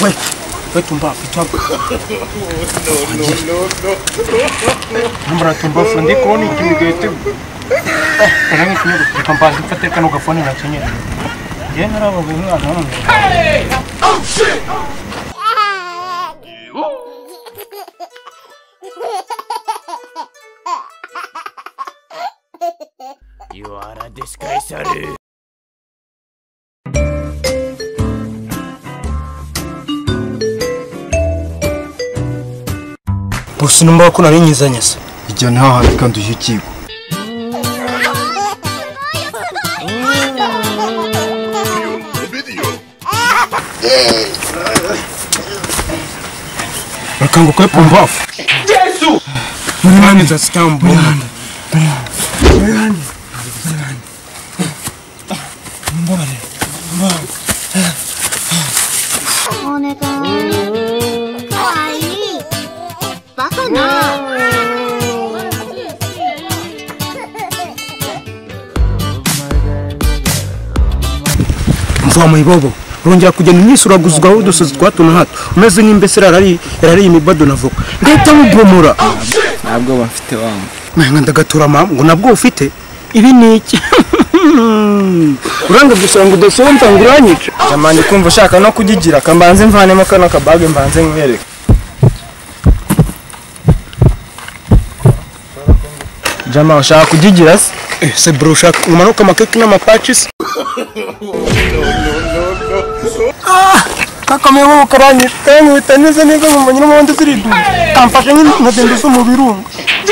Wait, tumbafu, tumbafu. No. Mbara tumbafu, ndi koni kimigete. Rangi kinyo tumbafu, mfate kano gafoni na chenye. Ye narabo bimwa no. Hey! Oh shit! You are a disgrace. Usinumba ko narinyizanya se ijya nta handi kandi ushyikiwe Rakango kwa pumbafu Yesu Mwana za stambo Mwana Mvama ibobo urongera kugenda unyisura guzwaho udusozi twatuna hato umeze nk'imbesera yarari imibado navuga ndeta mubomora ntabwo bafite wangu mwana ndagatura mama ngo nabwo ufite ibi niki uranga gusanga udasonza nguranyica jamani kumva ushaka no kugigira kambanze mvanemo kano kabage mbanze nkwereke jama ushaka kugigira se se bro ushaka umanuka amakeke n'amapatches Kaka mewo ukaranyisha kandi witaneze neza mu manyira mu ndiziridu kamfashe nk'intende zo mu birunga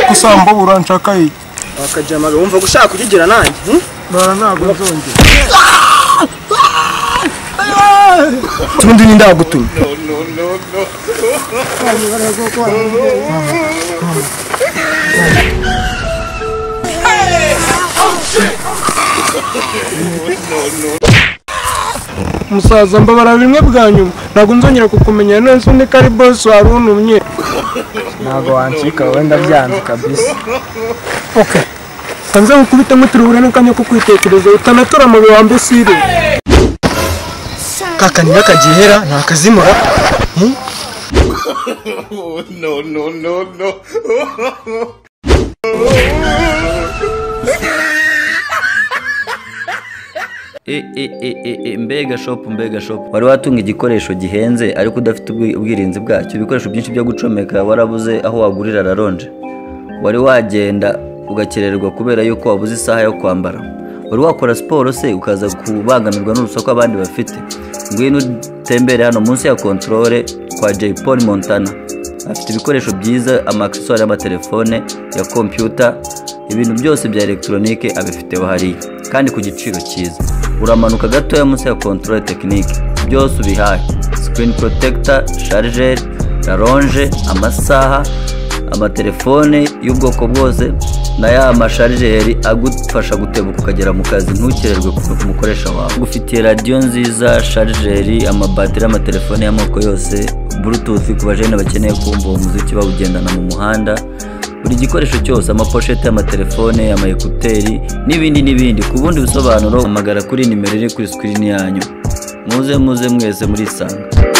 kusamba buranshaka iki akajama wumva gushaka kugigira nanjye bara ntago nzongera tundi ni ndagutumye Musaza mbabara bimwe bwa nyuma ntago nzongera kukumenya neza undi kari boss warunumye ntago wancika wenda byanze kabisa okay sanze ukubita muturubura n'akanya ko kwitekereza utanatora mu biwambe sire kaka nibakagihera ntakazimura no mbega shop wari watunga igikoresho gihenze ariko udafite ubwirinzi bwacyo ibikoresho byinshi byo gucomeka warabuze aho wagurira raronje wari wagenda ugakererwa kubera yuko wabuze isaha yo kwambara wari wakora siporo se ukaza kubangamirwa n'urusaku abandi bafite ngwino utembere hano munsi ya controle kwa J Paul Montana afite ibikoresho byiza amaccessoires y'amatelefone ya computer ibintu byose bya electronique abifiteho hariya kandi ku giciro cyiza uramanuka gatoya munsi ya controle technique byose ubihaye screen protector charger raronge amasaha amatelefone y'ubwoko bwose na ya masharijeri agufasha gutebuka ukagera mu kazi ntukererwe ku mukoresha wawe ufitiye radio nziza chargeri amabateri amatelefone y'amoko yose bluetooth ku bajene bakeneye kumva umuziki bawugendana mu muhanda buri gikoresho cyose amapochette y'amatelefone amayekuteri n'ibindi ku bundi bisobanuro amagara kuri nimero iri kuri screen yanyu muze mwese muri sanga